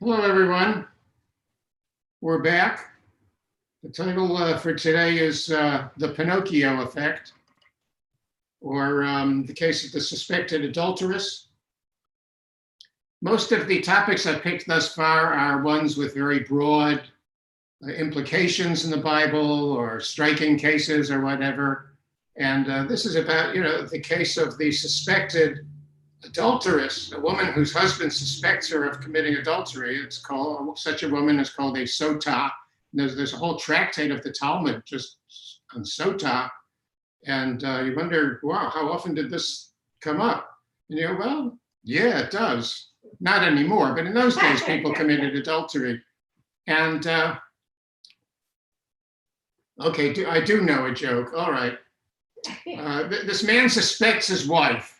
Hello, everyone. We're back. The title for today is The Pinocchio Effect, or the case of the suspected adulteress. Most of the topics I've picked thus far are ones with very broad implications in the Bible or striking cases or whatever. And this is about, the case of the suspected adulteress, a woman whose husband suspects her of committing adultery. It's called, such a woman is called a sotah. There's a whole tractate of the Talmud just on sotah. And you wonder, wow, how often did this come up? And you go, well, yeah, it does. Not anymore, but in those days, people committed adultery. And okay, I do know a joke. All right. This man suspects his wife.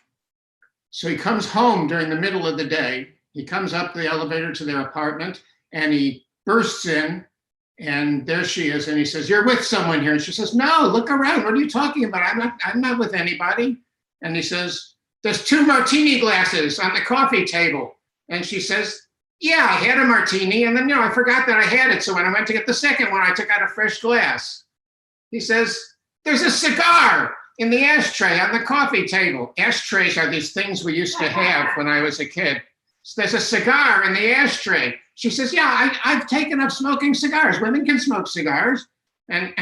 So he comes home during the middle of the day. He comes up the elevator to their apartment and he bursts in, and there she is. And he says, "You're with someone here." And she says, "No, look around. What are you talking about? I'm not with anybody." And he says, "There's 2 martini glasses on the coffee table." And she says, "Yeah, I had a martini. And then, I forgot that I had it. So when I went to get the second one, I took out a fresh glass." He says, "There's a cigar in the ashtray on the coffee table." Ashtrays are these things we used to have when I was a kid. So there's a cigar in the ashtray. She says, "Yeah, I've taken up smoking cigars. Women can smoke cigars." And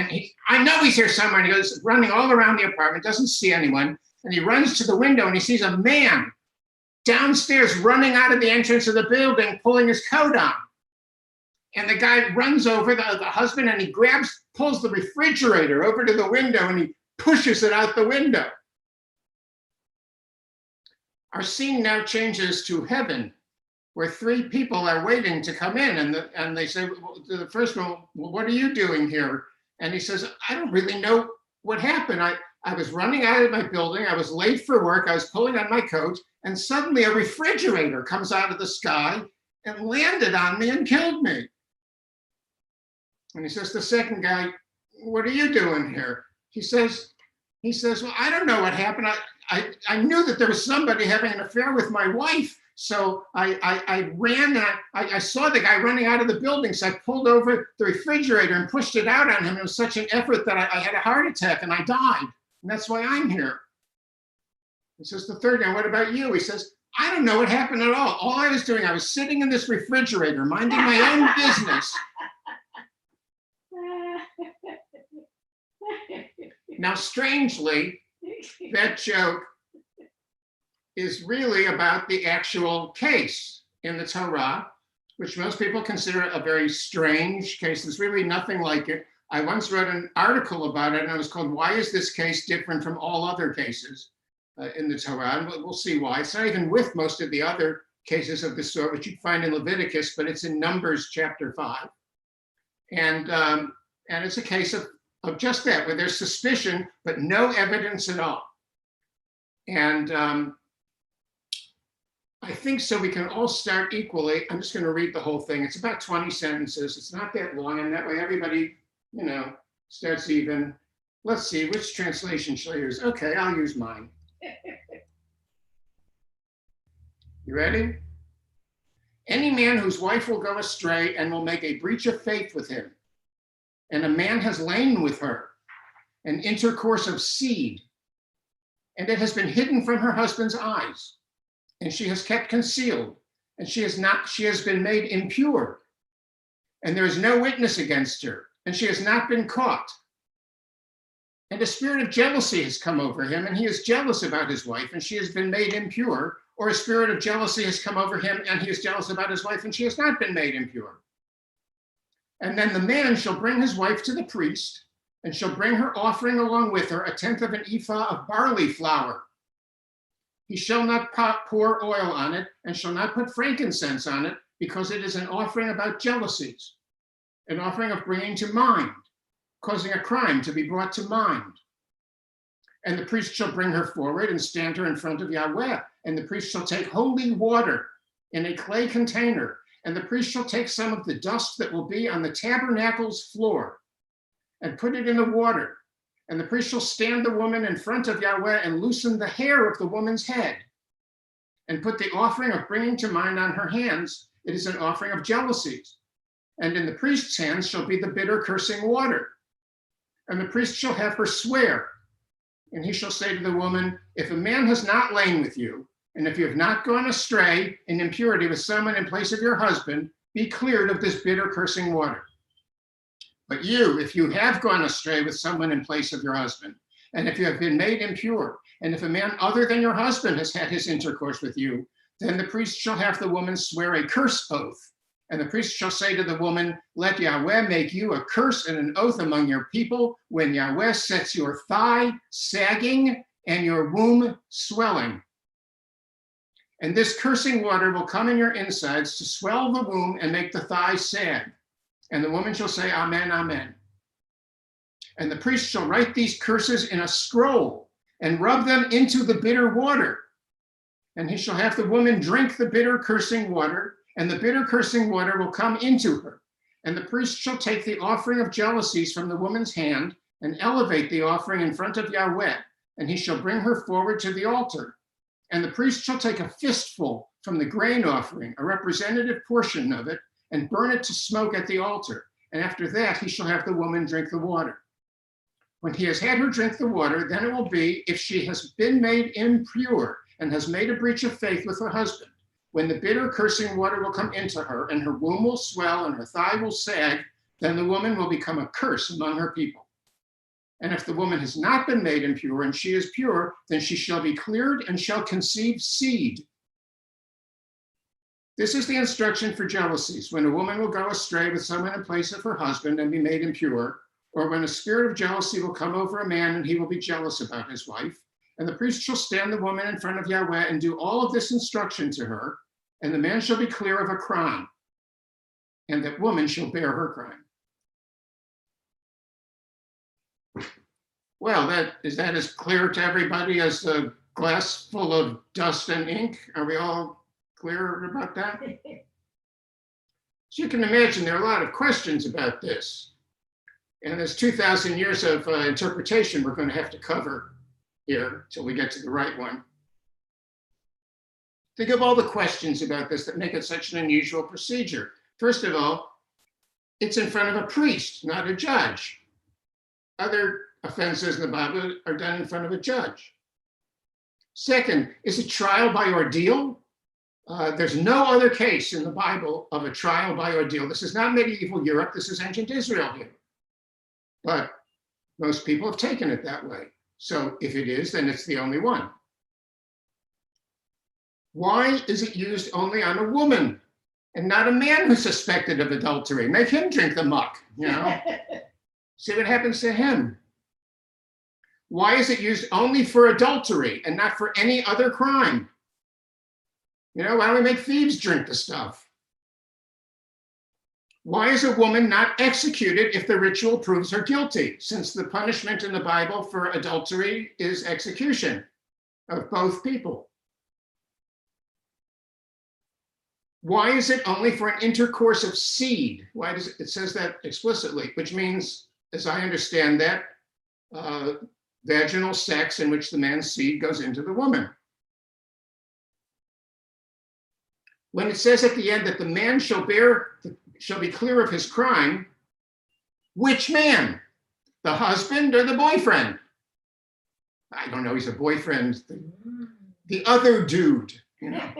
I know he's here somewhere. And he goes running all around the apartment, doesn't see anyone. And he runs to the window and he sees a man downstairs running out of the entrance of the building, pulling his coat on. And the guy runs over, the husband, and he pulls the refrigerator over to the window and he pushes it out the window. Our scene now changes to heaven, where 3 people are waiting to come in, and they say to the first one, "Well, what are you doing here?" And he says, "I don't really know what happened. I was running out of my building. I was late for work. I was pulling on my coat, and suddenly a refrigerator comes out of the sky and landed on me and killed me." And he says to the second guy, "What are you doing here?" He says, "Well, I don't know what happened. I knew that there was somebody having an affair with my wife. So I ran and I saw the guy running out of the building. So I pulled over the refrigerator and pushed it out on him. It was such an effort that I had a heart attack and I died. And that's why I'm here." He says, the third guy, "What about you?" He says, "I don't know what happened at all. All I was doing, I was sitting in this refrigerator, minding my own business." Now, strangely, that joke is really about the actual case in the Torah, which most people consider a very strange case. There's really nothing like it. I once wrote an article about it, and it was called, "Why is this case different from all other cases in the Torah?" And we'll see why. It's not even with most of the other cases of this sort, which you'd find in Leviticus, but it's in Numbers chapter 5. And it's a case of just that, where there's suspicion, but no evidence at all. And I think so we can all start equally. I'm just going to read the whole thing. It's about 20 sentences. It's not that long, and that way everybody, starts even. Let's see, which translation shall I use? Okay, I'll use mine. You ready? "Any man whose wife will go astray and will make a breach of faith with him, and a man has lain with her, an intercourse of seed, and it has been hidden from her husband's eyes, and she has kept concealed, and she has been made impure, and there is no witness against her, and she has not been caught. And a spirit of jealousy has come over him, and he is jealous about his wife, and she has been made impure, or a spirit of jealousy has come over him, and he is jealous about his wife, and she has not been made impure. And then the man shall bring his wife to the priest, and shall bring her offering along with her, 1/10 of an ephah of barley flour. He shall not pour oil on it, and shall not put frankincense on it, because it is an offering about jealousies, an offering of bringing to mind, causing a crime to be brought to mind. And the priest shall bring her forward and stand her in front of Yahweh. And the priest shall take holy water in a clay container, and the priest shall take some of the dust that will be on the tabernacle's floor and put it in the water. And the priest shall stand the woman in front of Yahweh and loosen the hair of the woman's head and put the offering of bringing to mind on her hands It is an offering of jealousies. And in the priest's hands shall be the bitter cursing water. And the priest shall have her swear. And he shall say to the woman, if a man has not lain with you, and if you have not gone astray in impurity with someone in place of your husband, be cleared of this bitter cursing water. But you, if you have gone astray with someone in place of your husband, and if you have been made impure, and if a man other than your husband has had his intercourse with you, then the priest shall have the woman swear a curse oath. And the priest shall say to the woman, let Yahweh make you a curse and an oath among your people when Yahweh sets your thigh sagging and your womb swelling. And this cursing water will come in your insides to swell the womb and make the thigh sag. And the woman shall say, Amen, Amen. And the priest shall write these curses in a scroll and rub them into the bitter water. And he shall have the woman drink the bitter cursing water, and the bitter cursing water will come into her. And the priest shall take the offering of jealousies from the woman's hand and elevate the offering in front of Yahweh, and he shall bring her forward to the altar. And the priest shall take a fistful from the grain offering, a representative portion of it, and burn it to smoke at the altar. And after that, he shall have the woman drink the water. When he has had her drink the water, then it will be, if she has been made impure and has made a breach of faith with her husband, when the bitter cursing water will come into her, and her womb will swell and her thigh will sag, then the woman will become a curse among her people. And if the woman has not been made impure and she is pure, then she shall be cleared and shall conceive seed. This is the instruction for jealousies, when a woman will go astray with someone in place of her husband and be made impure, or when a spirit of jealousy will come over a man and he will be jealous about his wife. And the priest shall stand the woman in front of Yahweh and do all of this instruction to her, and the man shall be clear of a crime, and that woman shall bear her crime. Well, is that as clear to everybody as a glass full of dust and ink? Are we all clear about that? So you can imagine there are a lot of questions about this. And there's 2,000 years of interpretation we're going to have to cover here till we get to the right one. Think of all the questions about this that make it such an unusual procedure. First of all, it's in front of a priest, not a judge. Other offenses in the Bible are done in front of a judge. Second, is it trial by ordeal? There's no other case in the Bible of a trial by ordeal. This is not medieval Europe, this is ancient Israel here. But most people have taken it that way. So if it is, then it's the only one. Why is it used only on a woman and not a man who's suspected of adultery? Make him drink the muck, you know? See what happens to him. Why is it used only for adultery and not for any other crime? You know, why don't we make thieves drink the stuff? Why is a woman not executed if the ritual proves her guilty, since the punishment in the Bible for adultery is execution of both people? Why is it only for an intercourse of seed? Why does it says that explicitly, which means, as I understand that, vaginal sex in which the man's seed goes into the woman. When it says at the end that the man shall be clear of his crime, which man? The husband or the boyfriend? I don't know, he's a boyfriend. The other dude, you know.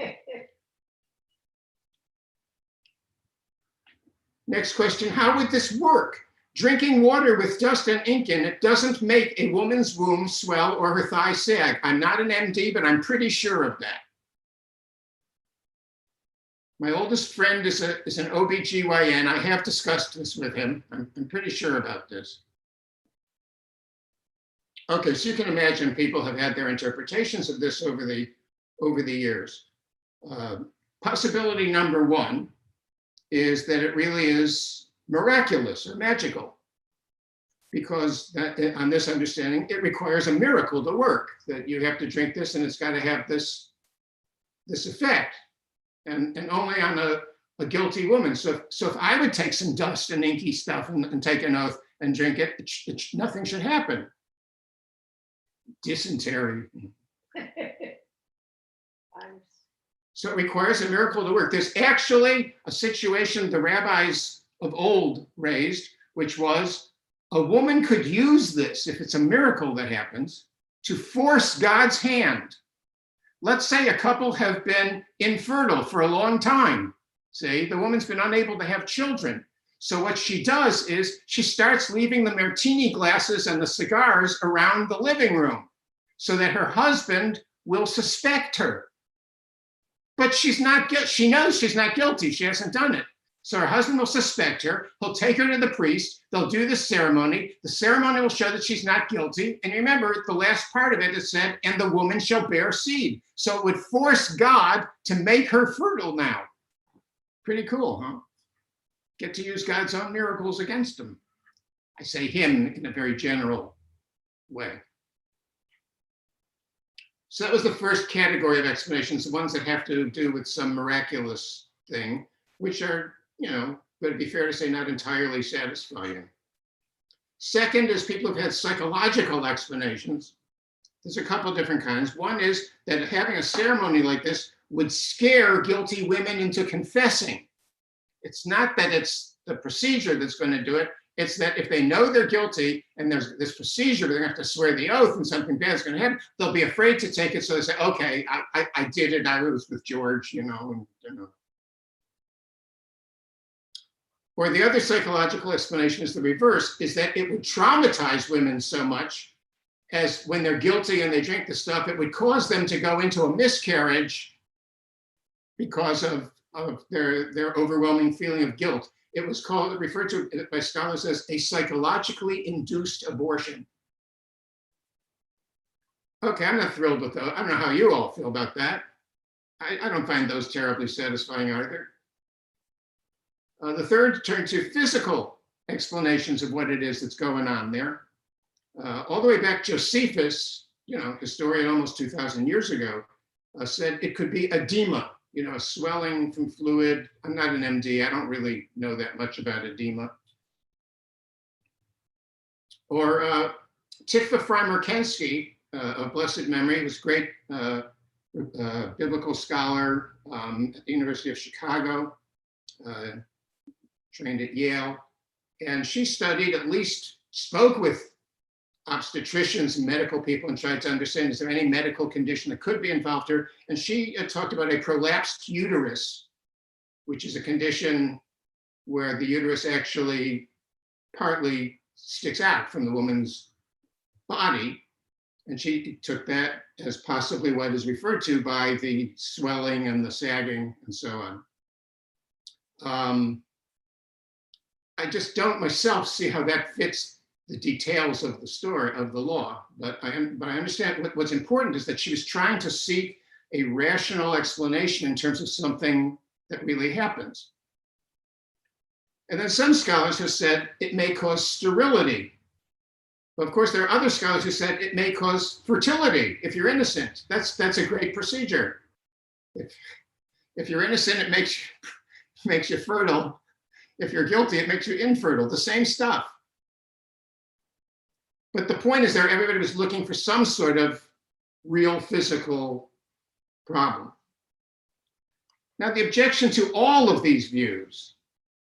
Next question, how would this work? Drinking water with dust and ink in it doesn't make a woman's womb swell or her thigh sag. I'm not an MD, but I'm pretty sure of that. My oldest friend is an OBGYN. I have discussed this with him. I'm pretty sure about this. Okay, so you can imagine people have had their interpretations of this over the years. Possibility number one is that it really is miraculous or magical, because on this understanding, it requires a miracle to work, that you have to drink this and it's got to have this effect, and only on a guilty woman. So if I would take some dust and inky stuff and take an oath and drink it, nothing should happen. Dysentery. So it requires a miracle to work. There's actually a situation the rabbis of old raised, which was a woman could use this, if it's a miracle that happens, to force God's hand. Let's say a couple have been infertile for a long time. See, the woman's been unable to have children. So what she does is she starts leaving the martini glasses and the cigars around the living room so that her husband will suspect her. But she's not guilty. She knows she's not guilty. She hasn't done it. So her husband will suspect her. He'll take her to the priest. They'll do the ceremony. The ceremony will show that she's not guilty. And remember, the last part of it is said, and the woman shall bear seed. So it would force God to make her fertile now. Pretty cool, huh? Get to use God's own miracles against him. I say him in a very general way. So that was the first category of explanations, the ones that have to do with some miraculous thing, which are, but it'd be fair to say not entirely satisfying. Second is people who've had psychological explanations. There's a couple different kinds. One is that having a ceremony like this would scare guilty women into confessing. It's not that it's the procedure that's going to do it. It's that if they know they're guilty and there's this procedure, they're going to have to swear the oath and something bad's going to happen, they'll be afraid to take it. So they say, okay, I did it. I was with George, Or the other psychological explanation is the reverse, is that it would traumatize women so much as when they're guilty and they drink the stuff, it would cause them to go into a miscarriage because of their overwhelming feeling of guilt. It was referred to by scholars as a psychologically induced abortion. Okay, I'm not thrilled with those. I don't know how you all feel about that. I don't find those terribly satisfying either. The third turned to physical explanations of what it is that's going on there. All the way back, Josephus, historian almost 2,000 years ago, said it could be edema, a swelling from fluid. I'm not an MD. I don't really know that much about edema. Or Tikva Frymer-Kensky, of blessed memory, was a great biblical scholar at the University of Chicago, trained at Yale. And she studied, at least spoke with obstetricians and medical people and tried to understand, is there any medical condition that could be involved here? And she talked about a prolapsed uterus, which is a condition where the uterus actually partly sticks out from the woman's body. And she took that as possibly what is referred to by the swelling and the sagging and so on. I just don't myself see how that fits the details of the story of the law, but I understand what's important is that she was trying to seek a rational explanation in terms of something that really happens. And then some scholars have said it may cause sterility. But of course, there are other scholars who said it may cause fertility if you're innocent. That's a great procedure. If you're innocent, it makes you fertile. If you're guilty, it makes you infertile. The same stuff. But the point is there, everybody was looking for some sort of real physical problem. Now, the objection to all of these views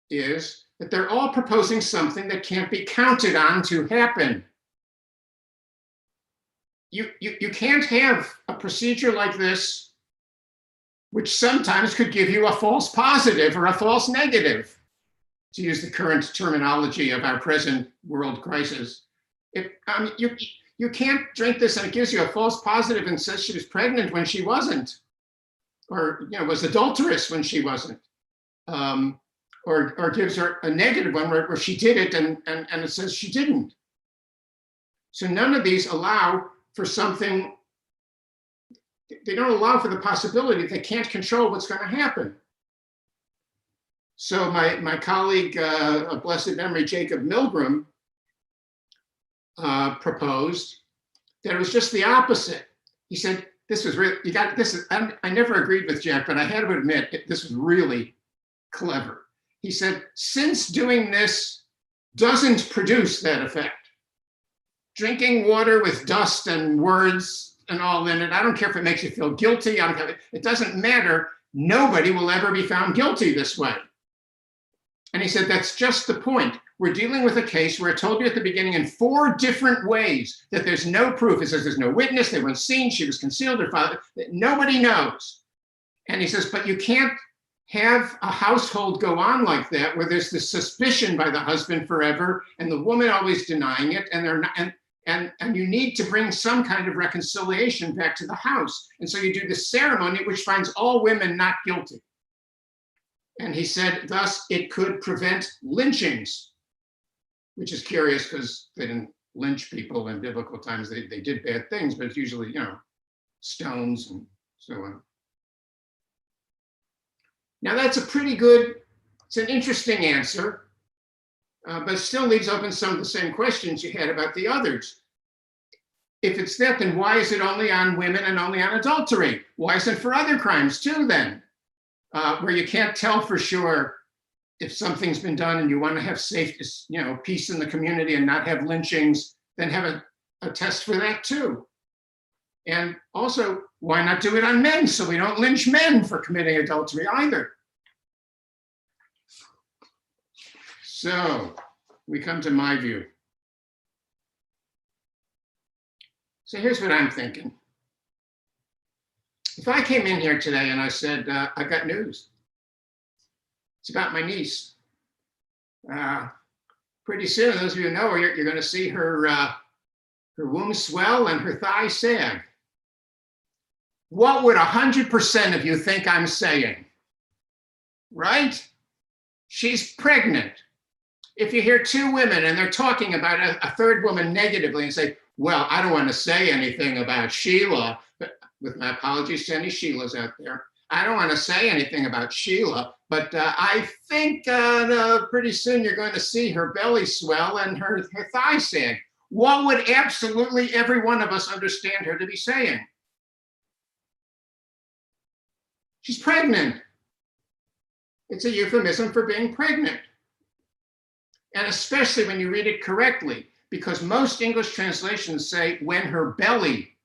is that they're all proposing something that can't be counted on to happen. You can't have a procedure like this, which sometimes could give you a false positive or a false negative, to use the current terminology of our present world crisis. You can't drink this and it gives you a false positive and says she was pregnant when she wasn't, or was adulteress when she wasn't, or gives her a negative one where she did it and it says she didn't. So none of these allow for something. They don't allow for the possibility that they can't control what's going to happen. So my colleague of blessed memory, Jacob Milgrom, proposed that it was just the opposite. He said, this was really, I never agreed with Jack, but I had to admit, this was really clever. He said, since doing this doesn't produce that effect, drinking water with dust and words and all in it, I don't care if it makes you feel guilty, it doesn't matter. nobody will ever be found guilty this way. And he said, that's just the point. We're dealing with a case where I told you at the beginning in 4 different ways that there's no proof. It says there's no witness, they weren't seen, she was concealed, her father, that nobody knows. And he says, but you can't have a household go on like that where there's this suspicion by the husband forever and the woman always denying it, and they're not, and you need to bring some kind of reconciliation back to the house. And so you do the ceremony which finds all women not guilty. And he said, thus it could prevent lynchings, which is curious because they didn't lynch people in biblical times. They did bad things, but it's usually, stones and so on. Now that's a pretty good, it's an interesting answer, but it still leaves open some of the same questions you had about the others. If it's that, then why is it only on women and only on adultery? Why isn't it for other crimes too then? Where you can't tell for sure if something's been done and you want to have safe, peace in the community and not have lynchings, then have a test for that too. And also, why not do it on men so we don't lynch men for committing adultery either? So we come to my view. So here's what I'm thinking. If I came in here today and I said, I've got news. It's about my niece. Pretty soon, those of you who know her, you're going to see her womb swell and her thigh sag. What would 100% of you think I'm saying? Right? She's pregnant. If you hear 2 women and they're talking about a third woman negatively and say, well, I don't want to say anything about Sheila, but with my apologies to any Sheilas out there, I don't want to say anything about Sheila, but I think pretty soon you're going to see her belly swell and her thigh sag. What would absolutely every one of us understand her to be saying? She's pregnant. It's a euphemism for being pregnant. And especially when you read it correctly, because most English translations say when her belly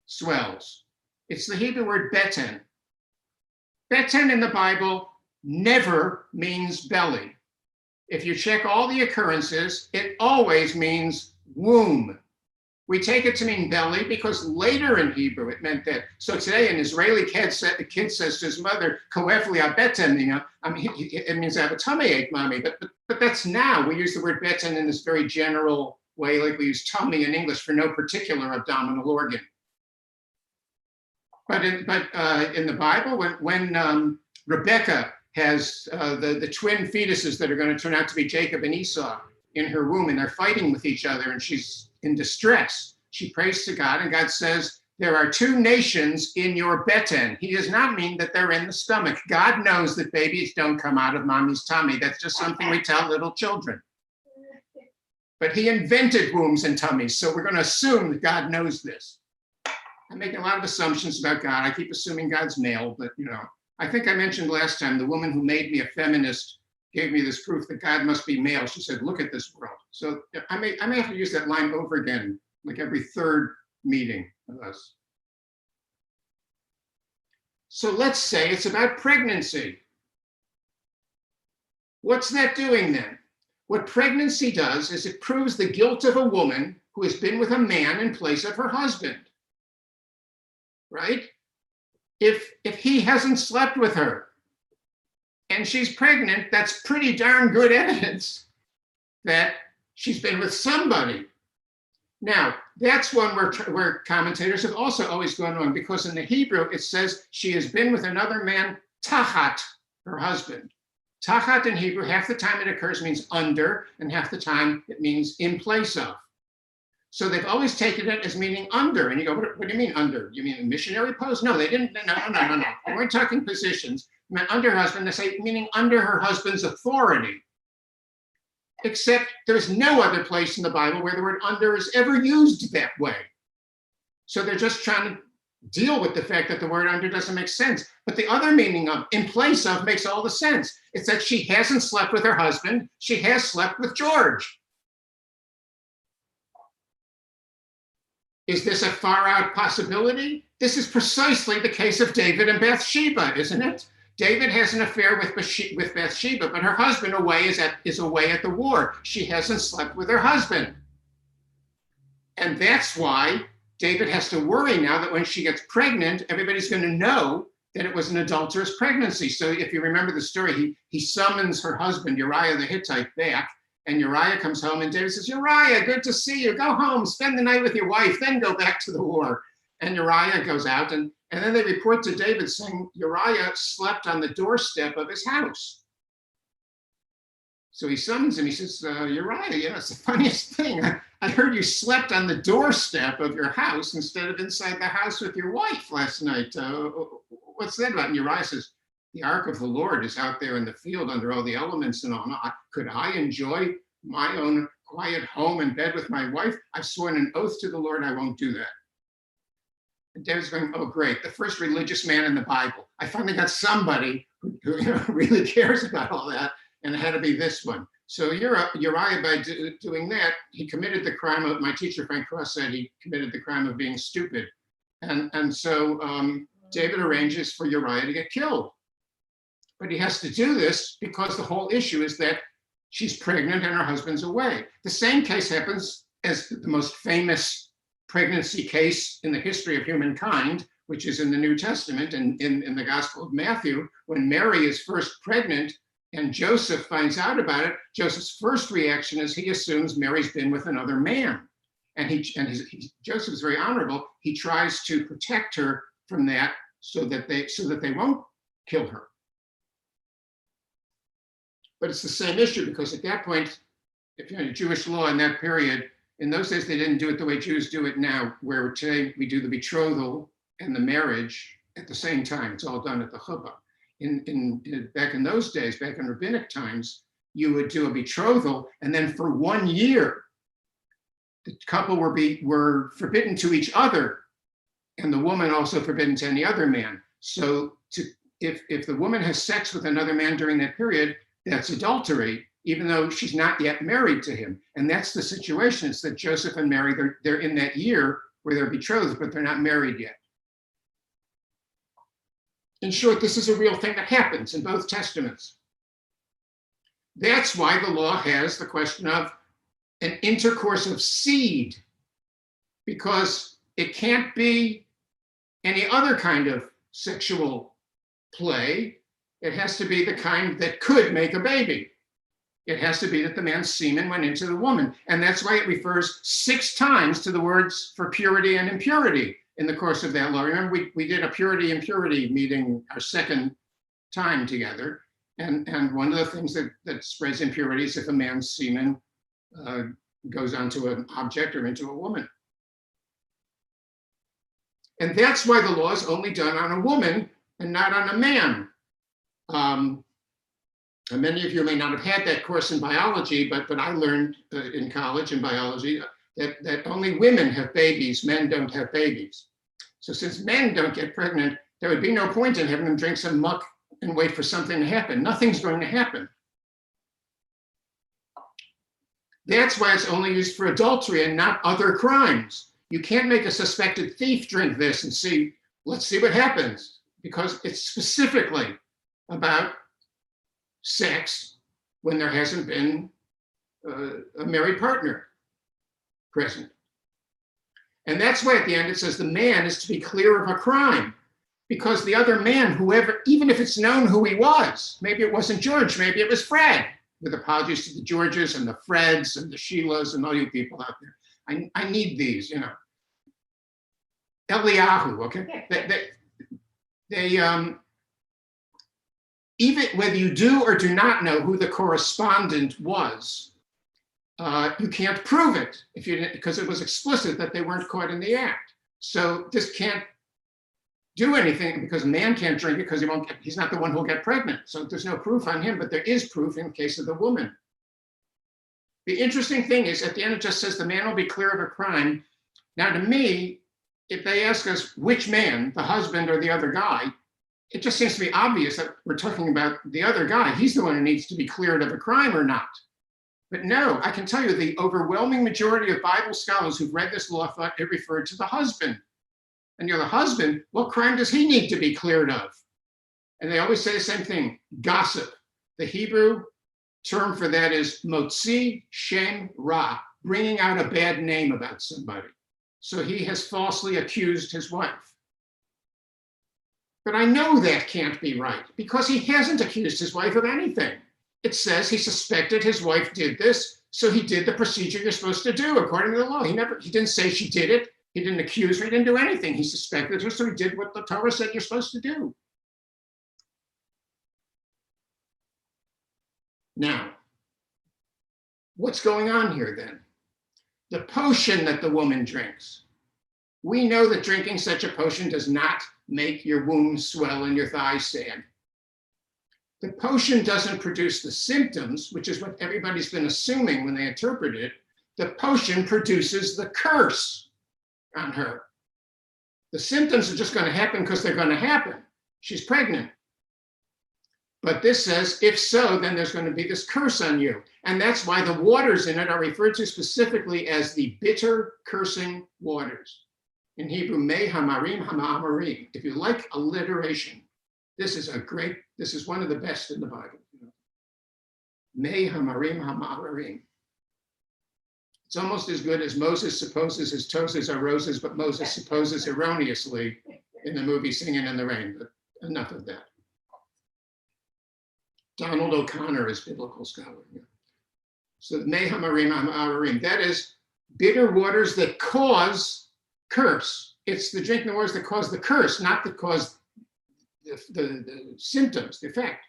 swells. It's the Hebrew word beten. Beten in the Bible never means belly. If you check all the occurrences, it always means womb. We take it to mean belly because later in Hebrew it meant that. So today an Israeli kid says to his mother, "Koef li ha-beten," it means I have a tummy ache, mommy. But that's now. We use the word beten in this very general way, like we use tummy in English for no particular abdominal organ. But in the Bible, when Rebecca has the twin fetuses that are going to turn out to be Jacob and Esau in her womb, and they're fighting with each other, and she's in distress, she prays to God, and God says, there are 2 nations in your beten. He does not mean that they're in the stomach. God knows that babies don't come out of mommy's tummy. That's just something we tell little children. But he invented wombs and tummies, so we're going to assume that God knows this. I'm making a lot of assumptions about God. I keep assuming God's male, but I think I mentioned last time the woman who made me a feminist gave me this proof that God must be male. She said, look at this world. So I may have to use that line over again, like every 3rd meeting of us. So let's say it's about pregnancy. What's that doing then? What pregnancy does is it proves the guilt of a woman who has been with a man in place of her husband. Right? If he hasn't slept with her and she's pregnant, that's pretty darn good evidence that she's been with somebody. Now, that's one where commentators have also always gone wrong, because in the Hebrew, it says she has been with another man, tachat, her husband. Tachat in Hebrew, half the time it occurs means under, and half the time it means in place of. So they've always taken it as meaning under. And you go, what do you mean under? You mean a missionary post? No, they didn't. No. They weren't talking positions. It meant under husband. They say meaning under her husband's authority. Except there's no other place in the Bible where the word under is ever used that way. So they're just trying to deal with the fact that the word under doesn't make sense. But the other meaning of in place of makes all the sense. It's that she hasn't slept with her husband. She has slept with George. Is this a far out possibility? This is precisely the case of David and Bathsheba, isn't it? David has an affair with Bathsheba, but her husband is away at the war. She hasn't slept with her husband. And that's why David has to worry now that when she gets pregnant, everybody's going to know that it was an adulterous pregnancy. So if you remember the story, he summons her husband, Uriah the Hittite, back. And Uriah comes home and David says, Uriah, good to see you. Go home, spend the night with your wife, then go back to the war. And Uriah goes out and then they report to David saying Uriah slept on the doorstep of his house. So he summons him. He says, Uriah, it's the funniest thing. I heard you slept on the doorstep of your house instead of inside the house with your wife last night. What's that about? And Uriah says, the ark of the Lord is out there in the field under all the elements and all. Could I enjoy my own quiet home in bed with my wife? I've sworn an oath to the Lord I won't do that. And David's going, oh, great, the first religious man in the Bible. I finally got somebody who really cares about all that, and it had to be this one. So Uriah, by doing that, he committed the crime of, my teacher, Frank Cross, said he committed the crime of being stupid. And so David arranges for Uriah to get killed. But he has to do this because the whole issue is that she's pregnant and her husband's away. The same case happens as the most famous pregnancy case in the history of humankind, which is in the New Testament and in the Gospel of Matthew, when Mary is first pregnant and Joseph finds out about it. Joseph's first reaction is he assumes Mary's been with another man. And Joseph is very honorable. He tries to protect her from that so that they won't kill her. But it's the same issue because at that point, if you're in Jewish law in that period, in those days, they didn't do it the way Jews do it now, where today we do the betrothal and the marriage at the same time. It's all done at the chuppah. Back in those days, back in rabbinic times, you would do a betrothal, and then for 1 year, the couple were forbidden to each other, and the woman also forbidden to any other man. So if the woman has sex with another man during that period, that's adultery, even though she's not yet married to him. And that's the situation. It's that Joseph and Mary, they're in that year where they're betrothed, but they're not married yet. In short, this is a real thing that happens in both testaments. That's why the law has the question of an intercourse of seed, because it can't be any other kind of sexual play. It has to be the kind that could make a baby. It has to be that the man's semen went into the woman. And that's why it refers 6 times to the words for purity and impurity in the course of that law. Remember, we did a purity and purity meeting our second time together. And one of the things that spreads impurity is if a man's semen goes onto an object or into a woman. And that's why the law is only done on a woman and not on a man. And many of you may not have had that course in biology, but I learned in college in biology that only women have babies, men don't have babies. So since men don't get pregnant, there would be no point in having them drink some muck and wait for something to happen. Nothing's going to happen. That's why it's only used for adultery and not other crimes. You can't make a suspected thief drink this and let's see what happens, because it's specifically about sex when there hasn't been a married partner present. And that's why at the end it says the man is to be clear of a crime, because the other man, whoever, even if it's known who he was, maybe it wasn't George, maybe it was Fred, with apologies to the Georges and the Freds and the Sheilas and all you people out there. I need these, Eliyahu, okay? They even whether you do or do not know who the correspondent was, you can't prove it because it was explicit that they weren't caught in the act. So this can't do anything because a man can't drink it because he's not the one who'll get pregnant. So there's no proof on him, but there is proof in the case of the woman. The interesting thing is at the end it just says the man will be clear of a crime. Now to me, if they ask us which man, the husband or the other guy, it just seems to be obvious that we're talking about the other guy. He's the one who needs to be cleared of a crime or not. But no, I can tell you the overwhelming majority of Bible scholars who've read this law thought it referred to the husband. And you're the husband, what crime does he need to be cleared of? And they always say the same thing, gossip. The Hebrew term for that is motzi shem ra, bringing out a bad name about somebody. So he has falsely accused his wife. But I know that can't be right because he hasn't accused his wife of anything. It says he suspected his wife did this, so he did the procedure you're supposed to do according to the law. He didn't say she did it. He didn't accuse her. He didn't do anything. He suspected her, so he did what the Torah said you're supposed to do. Now, what's going on here then? The potion that the woman drinks. We know that drinking such a potion does not make your womb swell and your thighs stand. The potion doesn't produce the symptoms, which is what everybody's been assuming when they interpret it. The potion produces the curse on her. The symptoms are just going to happen because they're going to happen. She's pregnant. But this says, if so, then there's going to be this curse on you. And that's why the waters in it are referred to specifically as the bitter cursing waters. In Hebrew, me hamarim hama'amarim. If you like alliteration, this is one of the best in the Bible. Me hamarim hama'amarim. It's almost as good as Moses supposes his toes are roses, but Moses supposes erroneously in the movie Singing in the Rain. But enough of that. Donald O'Connor is biblical scholar. Yeah. So me hamarim hama'amarim. That is bitter waters that cause curse. It's the drinking waters that cause the curse, not that cause the symptoms, the effect.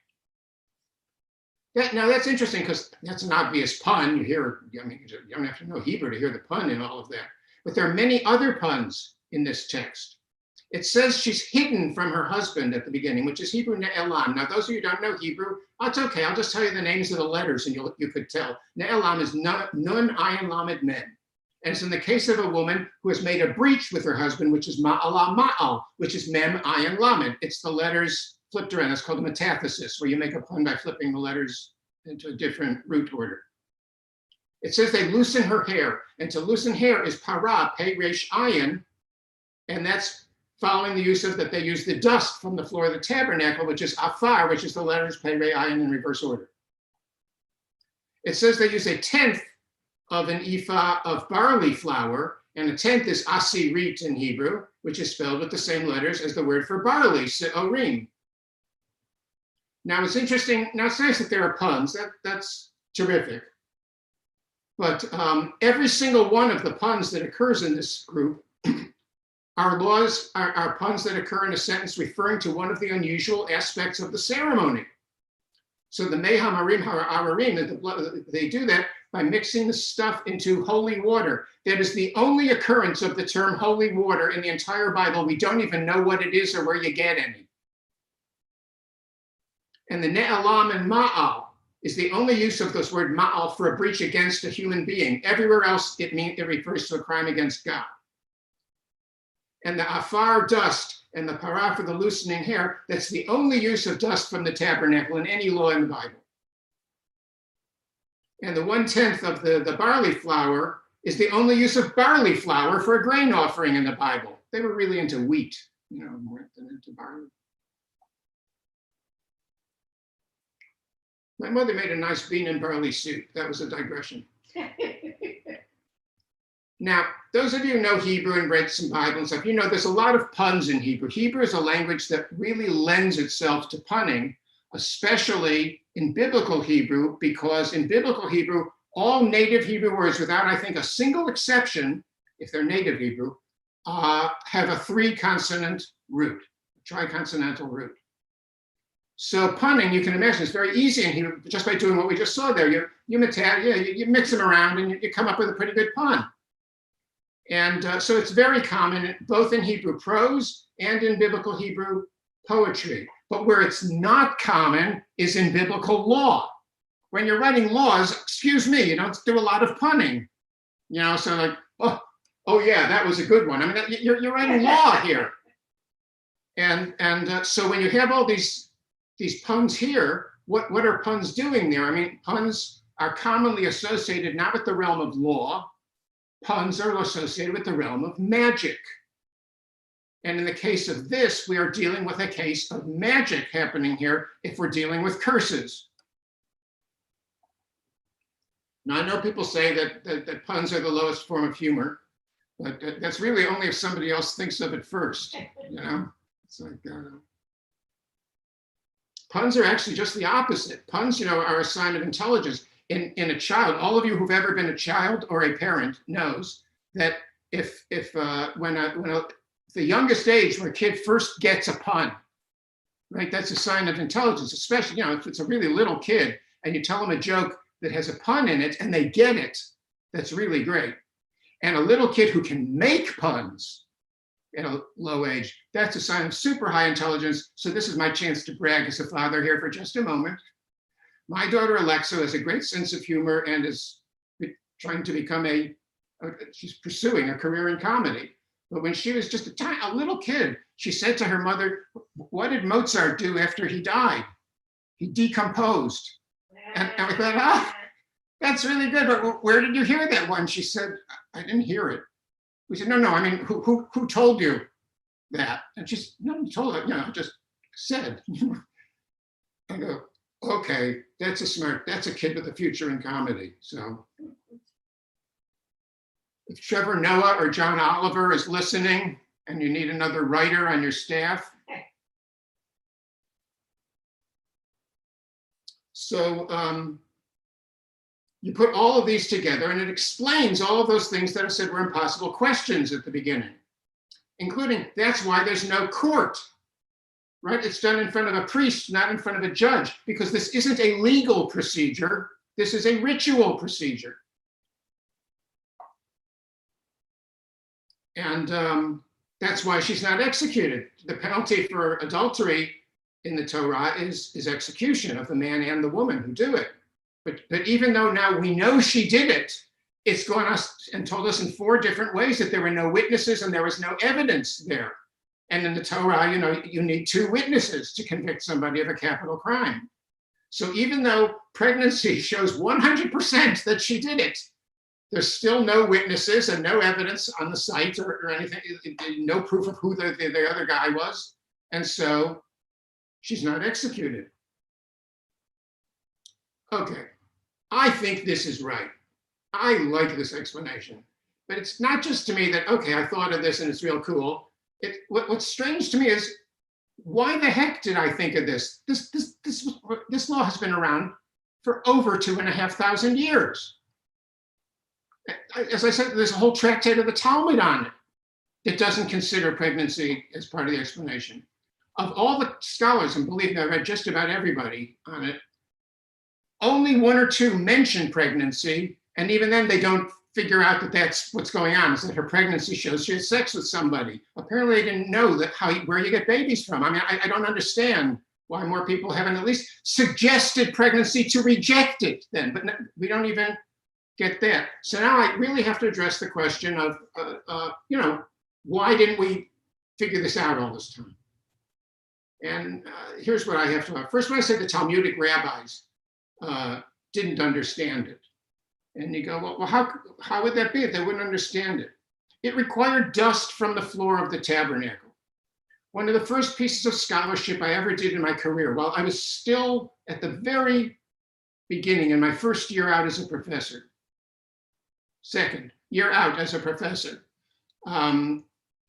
Now that's interesting because that's an obvious pun. You hear, I mean, you don't have to know Hebrew to hear the pun in all of that. But there are many other puns in this text. It says she's hidden from her husband at the beginning, which is Hebrew ne'elam. Now, those of you who don't know Hebrew, it's okay. I'll just tell you the names of the letters and you could tell. Ne'elam is nun, ayin, lamed, men. And it's in the case of a woman who has made a breach with her husband, which is ma'ala ma'al, which is mem, ayin, lamed. It's the letters flipped around. It's called a metathesis, where you make a pun by flipping the letters into a different root order. It says they loosen her hair. And to loosen hair is para, pei resh ayin. And that's following the use of that they use the dust from the floor of the tabernacle, which is afar, which is the letters pei re ayin in reverse order. It says they use a tenth of an ephah of barley flour, and a tenth is asirit in Hebrew, which is spelled with the same letters as the word for barley, se'orim. Now it's interesting, now it's nice that there are puns, that's terrific. But every single one of the puns that occurs in this group are puns that occur in a sentence referring to one of the unusual aspects of the ceremony. So the me hamarim ha'ararim, they do that by mixing the stuff into holy water. That is the only occurrence of the term holy water in the entire Bible. We don't even know what it is or where you get any. And the ne'elam and ma'al is the only use of this word ma'al for a breach against a human being. Everywhere else, it refers to a crime against God. And the afar, dust, and the para for the loosening hair, that's the only use of dust from the tabernacle in any law in the Bible. And the 1/10 of the barley flour is the only use of barley flour for a grain offering in the Bible. They were really into wheat, more than into barley. My mother made a nice bean and barley soup. That was a digression. Now, those of you who know Hebrew and read some Bible and stuff, there's a lot of puns in Hebrew. Hebrew is a language that really lends itself to punning, especially in biblical Hebrew, because in biblical Hebrew, all native Hebrew words, without, I think, a single exception, if they're native Hebrew, have a 3-consonant root, a triconsonantal root. So punning, you can imagine, is very easy in Hebrew just by doing what we just saw there. You mix them around and you come up with a pretty good pun. And so it's very common, both in Hebrew prose and in biblical Hebrew poetry. But where it's not common is in biblical law. When you're writing laws, excuse me, you don't do a lot of punning. So like, oh yeah, that was a good one. I mean, you're writing law here. And so when you have all these puns here, what are puns doing there? I mean, puns are commonly associated not with the realm of law. Puns are associated with the realm of magic. And in the case of this, we are dealing with a case of magic happening here if we're dealing with curses. Now, I know people say that puns are the lowest form of humor, but that's really only if somebody else thinks of it first, you know? It's like, puns are actually just the opposite. Puns, are a sign of intelligence. In a child, all of you who've ever been a child or a parent knows that if the youngest age when a kid first gets a pun, right, that's a sign of intelligence, especially, if it's a really little kid and you tell them a joke that has a pun in it and they get it, that's really great. And a little kid who can make puns at a low age, that's a sign of super high intelligence. So this is my chance to brag as a father here for just a moment. My daughter Alexa has a great sense of humor and is trying to become she's pursuing a career in comedy. But when she was just a little kid, she said to her mother, "What did Mozart do after he died? He decomposed." And I thought, that's really good. But where did you hear that one? She said, "I didn't hear it." We said, no, I mean, who told you that? And she said, "No one told her, just said." I go, okay, that's a kid with a future in comedy. So if Trevor Noah or John Oliver is listening and you need another writer on your staff. So you put all of these together and it explains all of those things that I said were impossible questions at the beginning, including that's why there's no court, right? It's done in front of a priest, not in front of a judge, because this isn't a legal procedure. This is a ritual procedure. And that's why she's not executed. The penalty for adultery in the Torah is execution of the man and the woman who do it. But even though now we know she did it, it's gone us and told us in 4 different ways that there were no witnesses and there was no evidence there. And in the Torah, you need 2 witnesses to convict somebody of a capital crime. So even though pregnancy shows 100% that she did it, there's still no witnesses and no evidence on the site or anything, no proof of who the other guy was. And so she's not executed. Okay, I think this is right. I like this explanation, but it's not just to me that, okay, I thought of this and it's real cool. What's strange to me is, why the heck did I think of this? This law has been around for over 2,500 years. As I said, there's a whole tractate of the Talmud on it that doesn't consider pregnancy as part of the explanation. Of all the scholars, and believe me, I read just about everybody on it, only 1 or 2 mention pregnancy, and even then they don't figure out that that's what's going on, is that her pregnancy shows she had sex with somebody. Apparently they didn't know that where you get babies from. I mean, I don't understand why more people haven't at least suggested pregnancy to reject it then, but we don't even get that. So now I really have to address the question of, why didn't we figure this out all this time? And here's what I have to first, when I say the Talmudic rabbis didn't understand it. And you go, well, how would that be if they wouldn't understand it? It required dust from the floor of the tabernacle. One of the first pieces of scholarship I ever did in my career, while I was still at the very beginning in my first year out as a professor, second year out as a professor,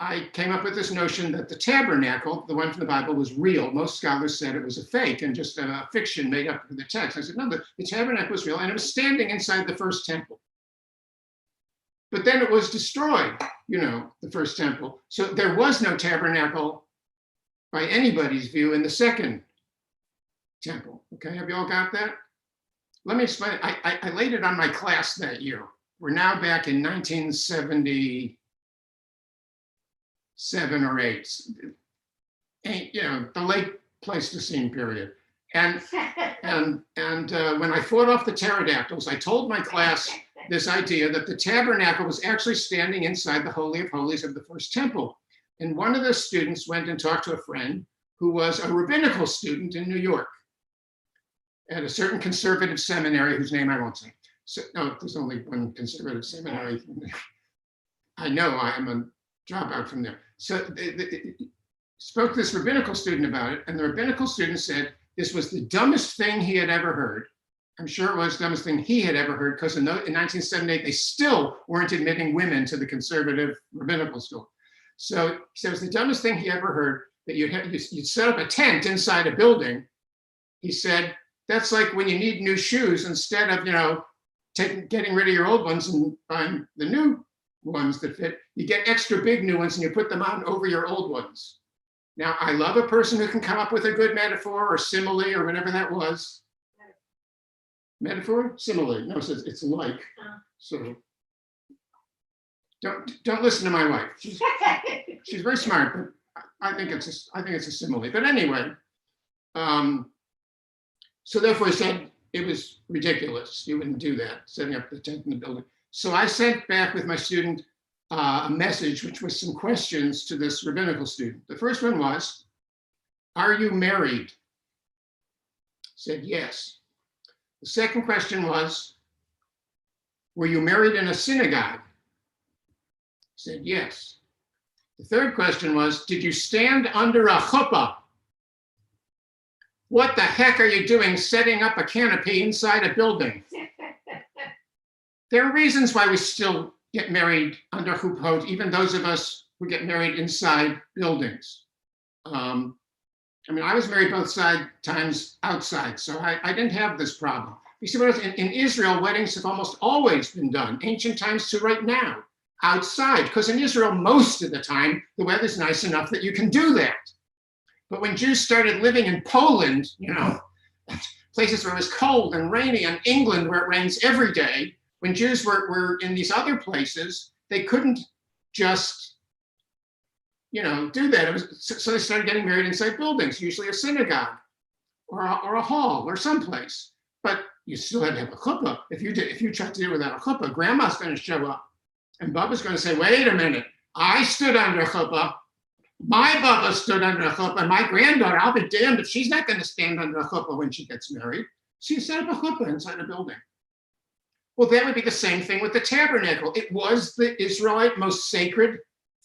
I came up with this notion that the tabernacle, the one from the Bible, was real. Most scholars said it was a fake and just a fiction made up for the text. I said, no, the tabernacle was real, and it was standing inside the first temple. But then it was destroyed, the first temple. So there was no tabernacle by anybody's view in the second temple. Okay, have you all got that? Let me explain. I laid it on my class that year. We're now back in 1977 or 8, the late Pleistocene period. And when I fought off the pterodactyls, I told my class this idea that the tabernacle was actually standing inside the Holy of Holies of the first temple. And one of the students went and talked to a friend who was a rabbinical student in New York at a certain conservative seminary whose name I won't say. So, no, there's only one conservative seminary. I know I am a dropout from there. So spoke to this rabbinical student about it, and the rabbinical student said this was the dumbest thing he had ever heard. I'm sure it was the dumbest thing he had ever heard, because in 1978, they still weren't admitting women to the conservative rabbinical school. So he said it was the dumbest thing he ever heard, that you'd set up a tent inside a building. He said, that's like when you need new shoes, instead of, getting rid of your old ones and buying the new ones that fit, you get extra big new ones and you put them on over your old ones. Now, I love a person who can come up with a good metaphor or simile or whatever that was. Metaphor? Simile. No, it's like. So don't listen to my wife. She's very smart, but I think it's a simile. But anyway, so therefore he said it was ridiculous. You wouldn't do that, setting up the tent in the building. So I sent back with my student a message, which was some questions to this rabbinical student. The first one was, are you married? Said yes. The second question was, were you married in a synagogue? Said yes. The third question was, did you stand under a chuppah? What the heck are you doing setting up a canopy inside a building? There are reasons why we still get married under chuppot, even those of us who get married inside buildings. I was married both times outside, so I didn't have this problem. You see, in Israel, weddings have almost always been done, ancient times to right now, outside, because in Israel, most of the time, the weather's nice enough that you can do that. But when Jews started living in Poland, places where it was cold and rainy, and England where it rains every day, when Jews were in these other places, they couldn't just, do that. So they started getting married inside buildings, usually a synagogue or a hall or someplace. But you still had to have a chuppah. If you tried to do it without a chuppah, grandma's going to show up. And Bubba's going to say, wait a minute, I stood under a chuppah. My Bubba stood under a chuppah. And my granddaughter, I'll be damned if she's not going to stand under a chuppah when she gets married. She set up a chuppah inside a building. Well, that would be the same thing with the tabernacle. It was the Israelite most sacred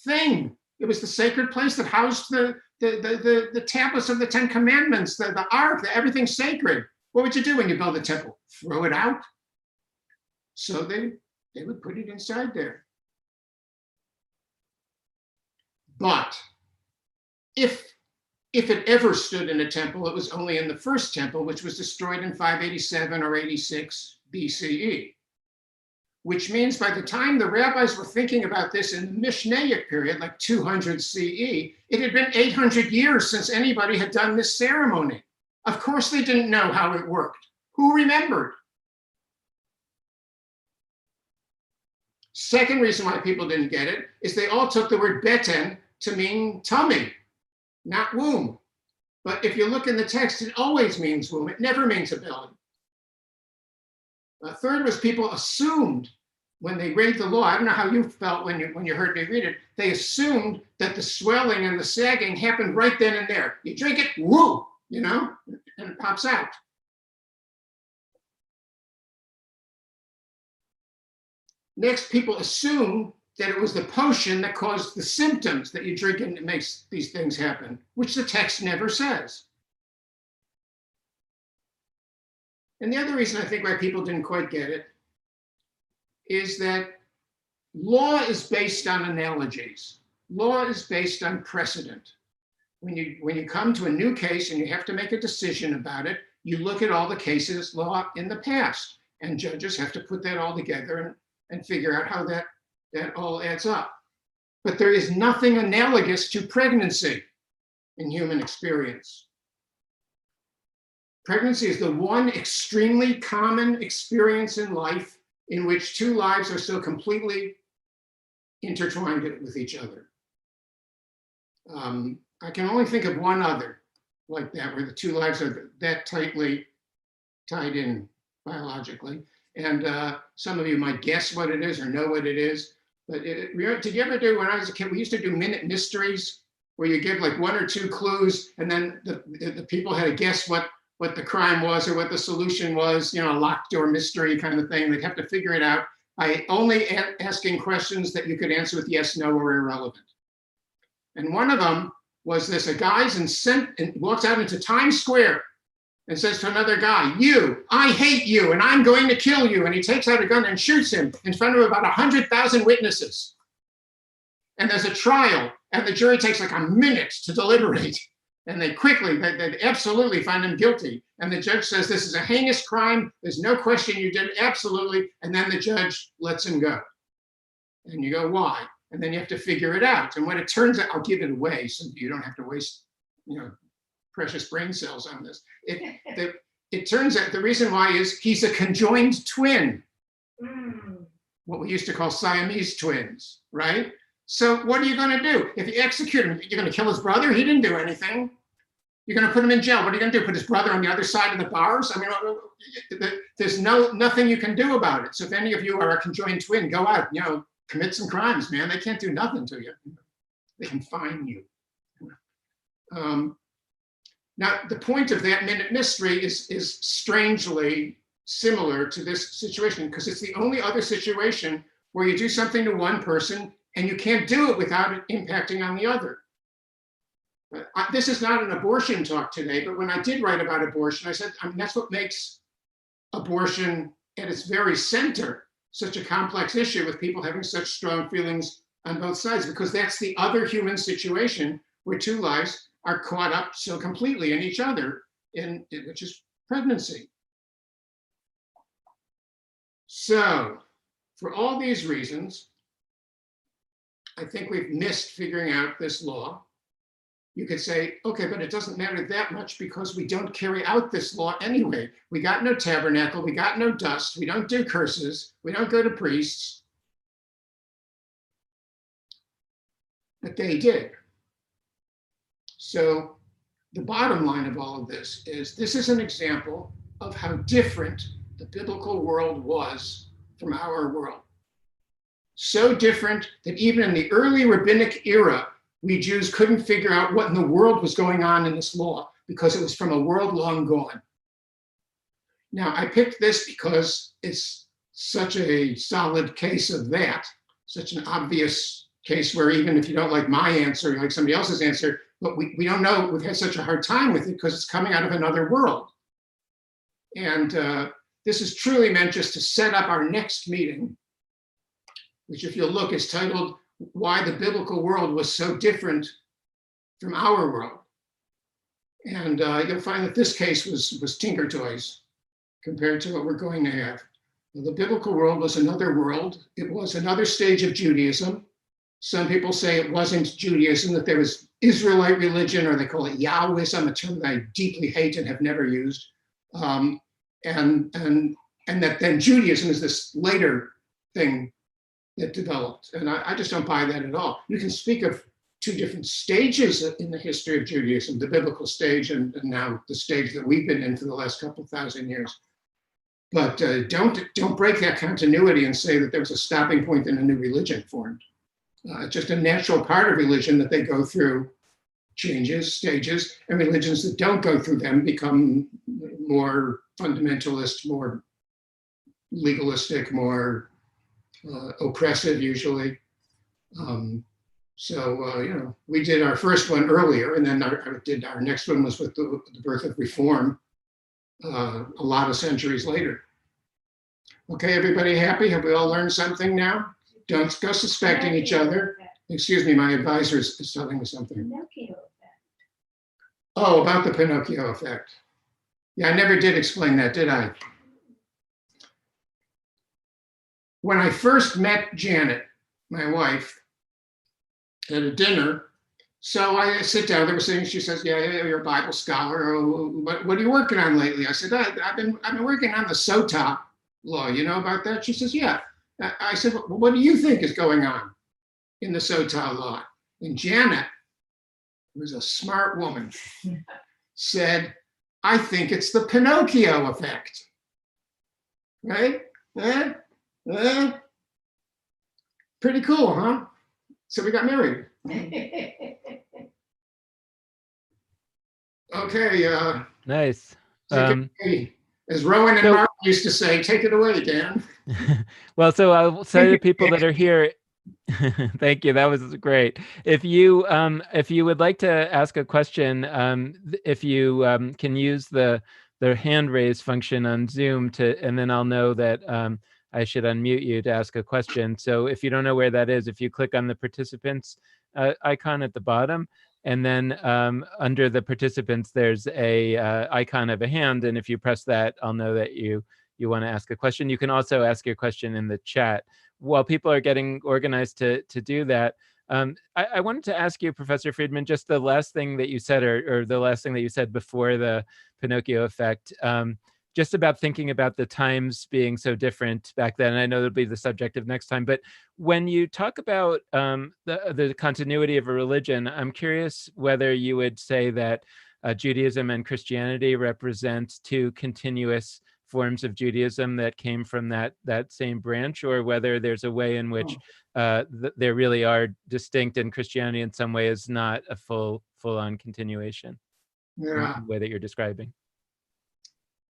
thing. It was the sacred place that housed the tablets of the Ten Commandments, the ark, everything sacred. What would you do when you build a temple? Throw it out? So they would put it inside there. But if it ever stood in a temple, it was only in the first temple, which was destroyed in 587 or 86 BCE. Which means by the time the rabbis were thinking about this in the Mishnaic period, like 200 CE, it had been 800 years since anybody had done this ceremony. Of course, they didn't know how it worked. Who remembered? Second reason why people didn't get it is they all took the word beten to mean tummy, not womb. But if you look in the text, it always means womb. It never means a belly. Third was people assumed when they read the law, I don't know how you felt when you heard me read it, they assumed that the swelling and the sagging happened right then and there. You drink it, woo, and it pops out. Next, people assume that it was the potion that caused the symptoms that you drink and it makes these things happen, which the text never says. And the other reason I think why people didn't quite get it is that law is based on analogies. Law is based on precedent. When you come to a new case and you have to make a decision about it, you look at all the cases law in the past, and judges have to put that all together and figure out how that all adds up. But there is nothing analogous to pregnancy in human experience. Pregnancy is the one extremely common experience in life in which two lives are so completely intertwined with each other. I can only think of one other like that, where the two lives are that tightly tied in biologically. And some of you might guess what it is or know what it is. But did you ever do, when I was a kid, we used to do minute mysteries, where you give like one or two clues, and then the people had to guess what the crime was or what the solution was, a locked door mystery kind of thing. They'd have to figure it out by only asking questions that you could answer with yes, no, or irrelevant. And one of them was this: a guy's and walks out into Times Square and says to another guy, "You, I hate you, and I'm going to kill you." And he takes out a gun and shoots him in front of about 100,000 witnesses. And there's a trial, and the jury takes like a minute to deliberate. And they absolutely find him guilty. And the judge says, "This is a heinous crime. There's no question you did it, absolutely." And then the judge lets him go. And you go, why? And then you have to figure it out. And when it turns out, I'll give it away so you don't have to waste, precious brain cells on this. It turns out the reason why is he's a conjoined twin. What we used to call Siamese twins, right? So what are you going to do? If you execute him, you're going to kill his brother? He didn't do anything. You're going to put him in jail. What are you going to do? Put his brother on the other side of the bars? I mean, there's nothing you can do about it. So if any of you are a conjoined twin, go out, commit some crimes, man. They can't do nothing to you. They can fine you. Now, the point of that minute mystery is strangely similar to this situation, because it's the only other situation where you do something to one person and you can't do it without it impacting on the other. This is not an abortion talk today, but when I did write about abortion, I said, that's what makes abortion at its very center such a complex issue, with people having such strong feelings on both sides, because that's the other human situation where two lives are caught up so completely in each other, which is pregnancy. So for all these reasons, I think we've missed figuring out this law. You could say, okay, but it doesn't matter that much because we don't carry out this law anyway. We got no tabernacle, we got no dust, we don't do curses, we don't go to priests. But they did. So the bottom line of all of this is an example of how different the biblical world was from our world. So different that even in the early rabbinic era, we Jews couldn't figure out what in the world was going on in this law because it was from a world long gone. Now, I picked this because it's such a solid case of that, such an obvious case where even if you don't like my answer, you like somebody else's answer, but we don't know, we've had such a hard time with it because it's coming out of another world. And this is truly meant just to set up our next meeting, which if you'll look is titled, "Why the Biblical World Was So Different from Our World." And you'll find that this case was tinker toys compared to what we're going to have. The biblical world was another world. It was another stage of Judaism. Some people say it wasn't Judaism, that there was Israelite religion, or they call it Yahwism, a term that I deeply hate and have never used. And that then Judaism is this later thing that developed. And I just don't buy that at all. You can speak of two different stages in the history of Judaism, the biblical stage and now the stage that we've been in for the last couple thousand years. But don't break that continuity and say that there was a stopping point and a new religion formed. It's just a natural part of religion that they go through changes, stages, and religions that don't go through them become more fundamentalist, more legalistic, more oppressive usually. We did our first one earlier, and then our next one was with the birth of reform a lot of centuries later. Okay, everybody happy? Have we all learned something now? Don't go suspecting each other. Excuse me, my advisor is telling me something. Pinocchio effect. Oh, about the Pinocchio effect. Yeah, I never did explain that, did I? When I first met Janet, my wife, at a dinner, so I sit down, they were saying, she says, yeah, you're a Bible scholar. What are you working on lately? I said, I've been working on the Sotah law. You know about that? She says, yeah. I said, well, what do you think is going on in the Sotah law? And Janet, who was a smart woman, said, I think it's the Pinocchio effect. Right? Pretty cool, huh? So we got married. Okay. Nice. As Rowan and Mark used to say, take it away, Dan. Well, so I'll say to people that are here, Thank you. That was great. If you would like to ask a question, if you can use the hand raise function on Zoom and then I'll know that I should unmute you to ask a question. So if you don't know where that is, if you click on the participants icon at the bottom, and then under the participants, there's a icon of a hand, and if you press that, I'll know that you want to ask a question. You can also ask your question in the chat. While people are getting organized to do that, I wanted to ask you, Professor Friedman, just the last thing that you said, or the last thing that you said before the Pinocchio effect, just about thinking about the times being so different back then. I know that'll be the subject of next time, but when you talk about the continuity of a religion, I'm curious whether you would say that Judaism and Christianity represent two continuous forms of Judaism that came from that same branch, or whether there's a way in which there really are distinct, and Christianity in some way is not a full-on continuation in the way that you're describing.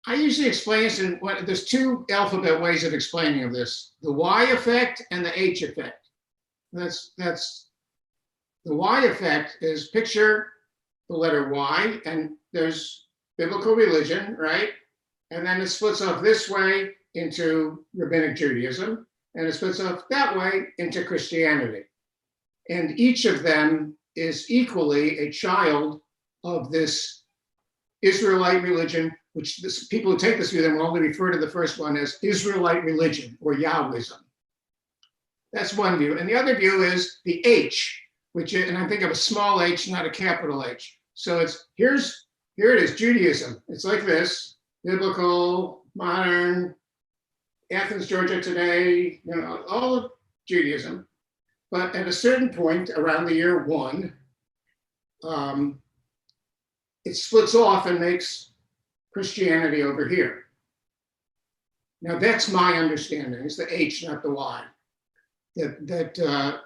I usually explain this there's two alphabet ways of explaining this: the Y effect and the H effect. That's the Y effect is, picture the letter Y, and there's biblical religion, right? And then it splits off this way into rabbinic Judaism, and it splits off that way into Christianity. And each of them is equally a child of this Israelite religion, which people who take this view then will only refer to the first one as Israelite religion or Yahwism. That's one view. And the other view is the H, which is, and I think of a small h, not a capital H. So it's here it is, Judaism. It's like this. Biblical, modern, Athens, Georgia today, all of Judaism. But at a certain point around the year 1, it splits off and makes Christianity over here. Now that's my understanding. It's the H, not the Y. That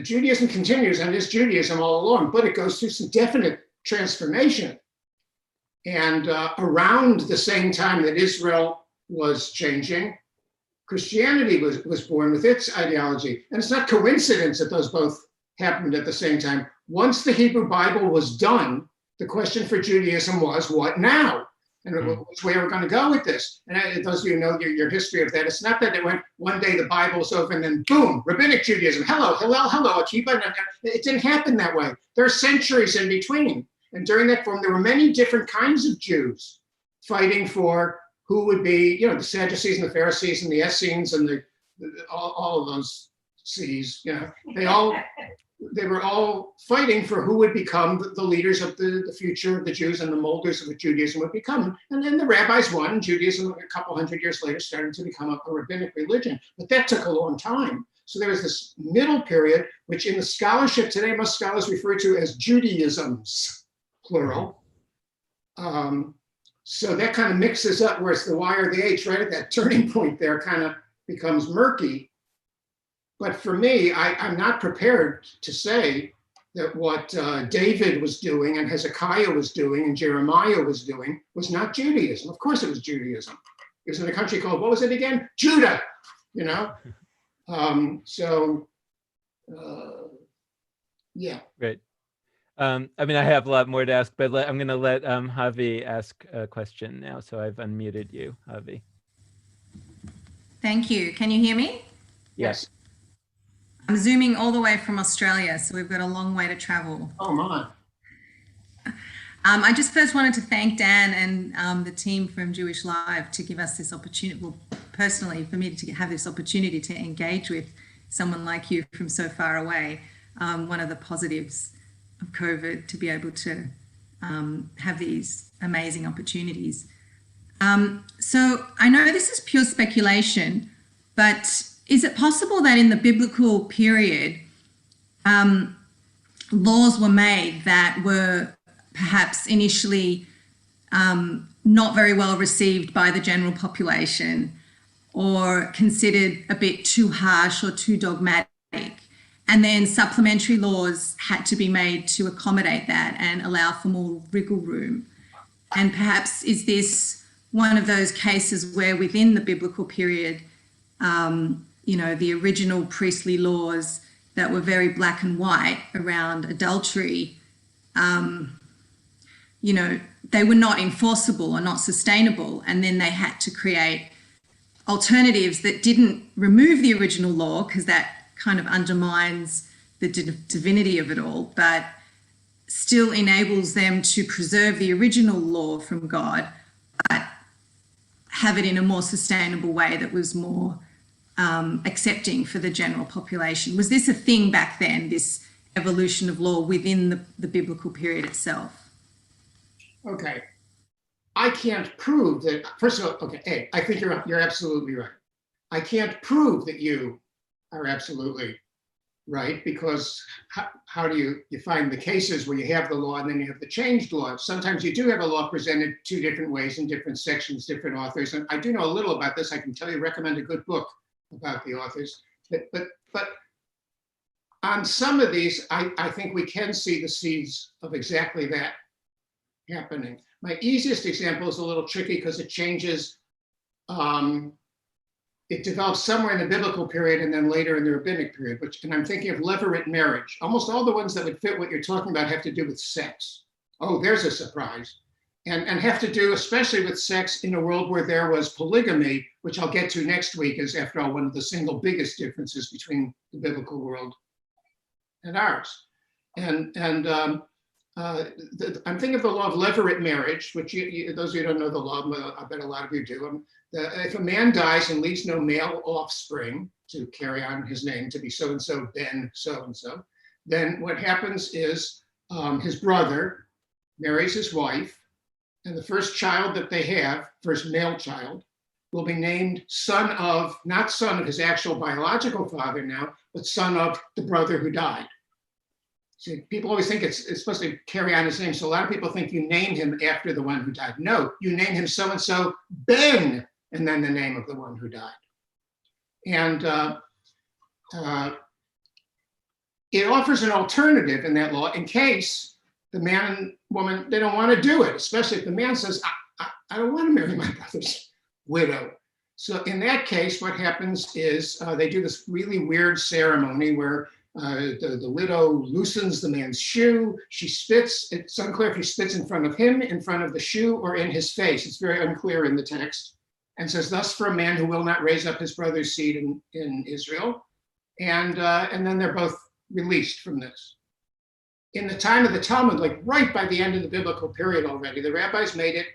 Judaism continues, and is Judaism all along, but it goes through some definite transformation. And around the same time that Israel was changing, Christianity was born with its ideology. And it's not coincidence that those both happened at the same time. Once the Hebrew Bible was done, the question for Judaism was, what now? And which way are we going to go with this? And those of you who know your history of that, it's not that it went one day the Bible was over and then boom, rabbinic Judaism. Hello, Akiba. It didn't happen that way. There are centuries in between. And during that form, there were many different kinds of Jews fighting for who would be, the Sadducees and the Pharisees and the Essenes and all of those C's. They were all fighting for who would become the leaders of the future of the Jews and the molders of what Judaism would become. And then the rabbis won, and Judaism, a couple hundred years later, started to become a rabbinic religion. But that took a long time. So there was this middle period, which in the scholarship today, most scholars refer to as Judaisms, plural. So that kind of mixes up where it's the Y or the H, right at that turning point there, kind of becomes murky. But for me, I'm not prepared to say that what David was doing and Hezekiah was doing and Jeremiah was doing was not Judaism. Of course it was Judaism. It was in a country called, what was it again? Judah, yeah. Great. I have a lot more to ask, but I'm going to let Javi ask a question now. So I've unmuted you, Javi. Thank you. Can you hear me? Yes. I'm zooming all the way from Australia, so we've got a long way to travel. Oh, my. I just first wanted to thank Dan and the team from Jewish Live to give us this opportunity, well, personally, for me to have this opportunity to engage with someone like you from so far away. One of the positives of COVID, to be able to have these amazing opportunities. So I know this is pure speculation, but is it possible that in the biblical period, laws were made that were perhaps initially not very well received by the general population, or considered a bit too harsh or too dogmatic, and then supplementary laws had to be made to accommodate that and allow for more wriggle room? And perhaps is this one of those cases where within the biblical period, the original priestly laws that were very black and white around adultery, they were not enforceable or not sustainable. And then they had to create alternatives that didn't remove the original law, because that kind of undermines the divinity of it all, but still enables them to preserve the original law from God, but have it in a more sustainable way that was more accepting for the general population. Was this a thing back then, this evolution of law within the biblical period itself? Okay. I can't prove that, first of all, okay, A, I think you're absolutely right. I can't prove that you are absolutely right, because how do you find the cases where you have the law and then you have the changed law? Sometimes you do have a law presented two different ways in different sections, different authors. And I do know a little about this. I can tell you, recommend a good book about the authors. But on some of these, I think we can see the seeds of exactly that happening. My easiest example is a little tricky because it changes. It develops somewhere in the biblical period and then later in the rabbinic period, and I'm thinking of levirate marriage. Almost all the ones that would fit what you're talking about have to do with sex. Oh, there's a surprise. And have to do especially with sex in a world where there was polygamy, which I'll get to next week, is after all one of the single biggest differences between the biblical world and ours. I'm thinking of the law of levirate marriage, which those of you who don't know the law, I bet a lot of you do. If a man dies and leaves no male offspring to carry on his name to be so-and-so, Ben so-and-so, then what happens is his brother marries his wife, and the first child that they have, first male child, will be named son of, not son of his actual biological father now, but son of the brother who died. See, people always think it's supposed to carry on his name. So a lot of people think you name him after the one who died. No, you name him so-and-so Ben, and then the name of the one who died. And it offers an alternative in that law in case the man and woman, they don't want to do it, especially if the man says, I don't want to marry my brother's widow. So in that case, what happens is they do this really weird ceremony where the widow loosens the man's shoe. She spits. It's unclear if he spits in front of him, in front of the shoe, or in his face. It's very unclear in the text. And says, thus for a man who will not raise up his brother's seed in Israel. And then they're both released from this. In the time of the Talmud, like right by the end of the biblical period already, the rabbis made it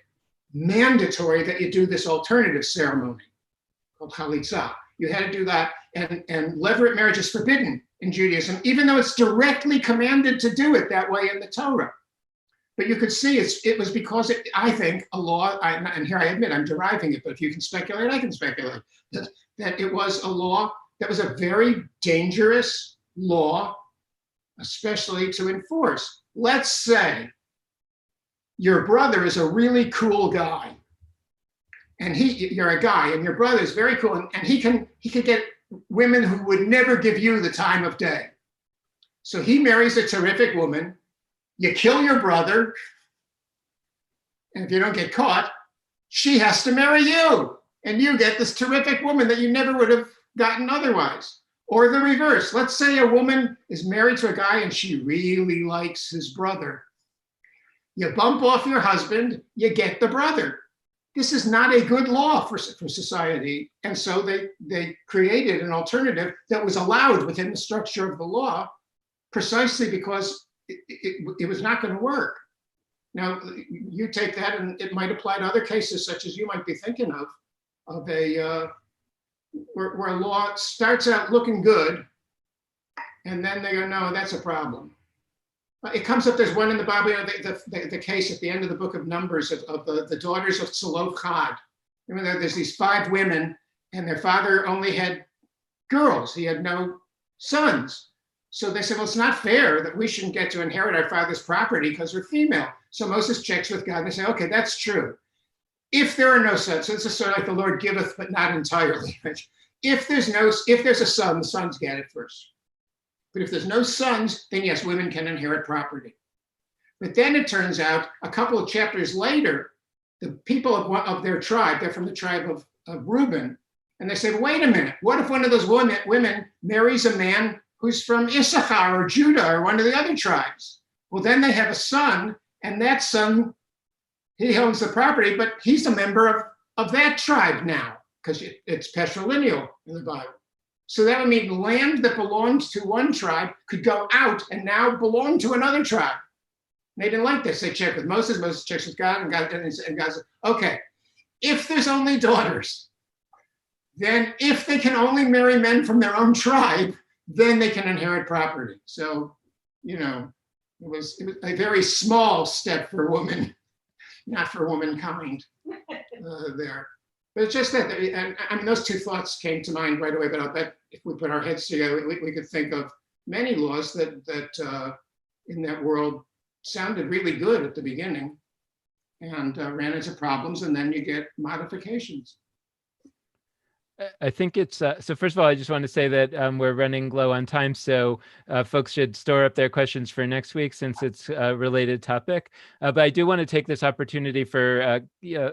mandatory that you do this alternative ceremony called chalitza. You had to do that. And levirate marriage is forbidden in Judaism, even though it's directly commanded to do it that way in the Torah. But you could see it was because I think a law, and here I admit I'm deriving it, but if you can speculate, I can speculate, that it was a law that was a very dangerous law, especially to enforce. Let's say your brother is a really cool guy, and you're a guy, and your brother is very cool, and he can get women who would never give you the time of day. So he marries a terrific woman. You kill your brother, and if you don't get caught, she has to marry you, and you get this terrific woman that you never would have gotten otherwise. Or the reverse. Let's say a woman is married to a guy and she really likes his brother. You bump off your husband, you get the brother. This is not a good law for society. And so they created an alternative that was allowed within the structure of the law, precisely because it was not going to work. Now, you take that and it might apply to other cases, such as you might be thinking of a where a law starts out looking good, and then they go, no, that's a problem. It comes up, there's one in the Bible, the case at the end of the book of Numbers of the daughters of Zelophehad. Remember, there's these 5 women, and their father only had girls. He had no sons. So they said, well, it's not fair that we shouldn't get to inherit our father's property because we're female. So Moses checks with God and they say, okay, that's true. If there are no sons, so it's sort of like the Lord giveth, but not entirely. Right? If there's a son, the sons get it first. But if there's no sons, then yes, women can inherit property. But then it turns out a couple of chapters later, the people of their tribe, they're from the tribe of Reuben, And they said, wait a minute, what if one of those women marries a man who's from Issachar or Judah or one of the other tribes? Well, then they have a son, and that son, he owns the property, but he's a member of that tribe now, because it's patrilineal in the Bible. So that would mean land that belonged to one tribe could go out and now belong to another tribe. They didn't like this. They checked with Moses. Moses checks with God, and God said, okay, if there's only daughters, then if they can only marry men from their own tribe, then they can inherit property. So, it was a very small step for women, not for womankind there. But it's just that, and I mean, those two thoughts came to mind right away, but I'll bet if we put our heads together, we could think of many laws that in that world sounded really good at the beginning and ran into problems, and then you get modifications. I think it's, so first of all, I just want to say that we're running low on time, so folks should store up their questions for next week since it's a related topic. But I do want to take this opportunity for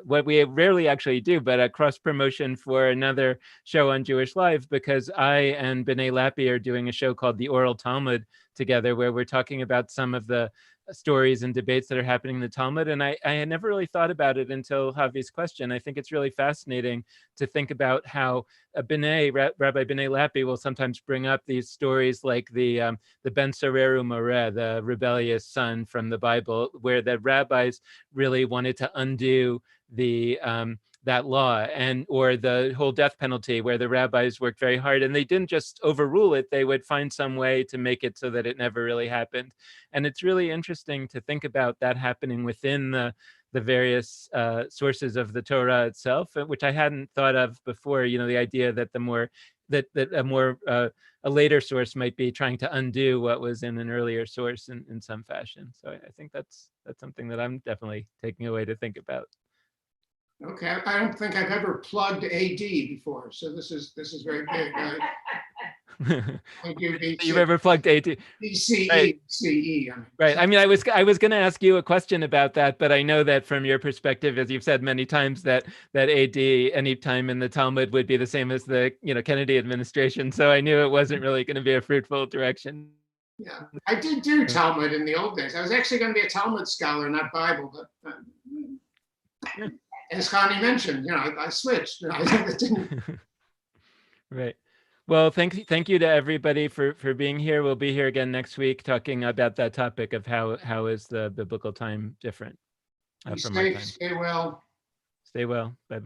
what we rarely actually do, but a cross promotion for another show on Jewish Live, because I and B'nai Lappi are doing a show called The Oral Talmud together, where we're talking about some of the stories and debates that are happening in the Talmud. And I had never really thought about it until Javi's question. I think it's really fascinating to think about how Rabbi B'nai Lappi will sometimes bring up these stories like the Ben Sareru Moreh, the rebellious son from the Bible, where the rabbis really wanted to undo the that law, or the whole death penalty, where the rabbis worked very hard and they didn't just overrule it, they would find some way to make it so that it never really happened. And it's really interesting to think about that happening within the various sources of the Torah itself, which I hadn't thought of before. The idea that a later source might be trying to undo what was in an earlier source in some fashion. So I think that's something that I'm definitely taking away to think about. Okay, I don't think I've ever plugged AD before, so this is very big. You've ever plugged AD? BCE, right. CE. Right. I mean, I was going to ask you a question about that, but I know that from your perspective, as you've said many times, that AD any time in the Talmud would be the same as the Kennedy administration. So I knew it wasn't really going to be a fruitful direction. Yeah, I did do Talmud in the old days. I was actually going to be a Talmud scholar, not Bible, but. Yeah. As Connie mentioned, I switched. Right. Well, thank you to everybody for being here. We'll be here again next week talking about that topic of how is the biblical time different Be from our time. Stay well. Stay well. Bye-bye.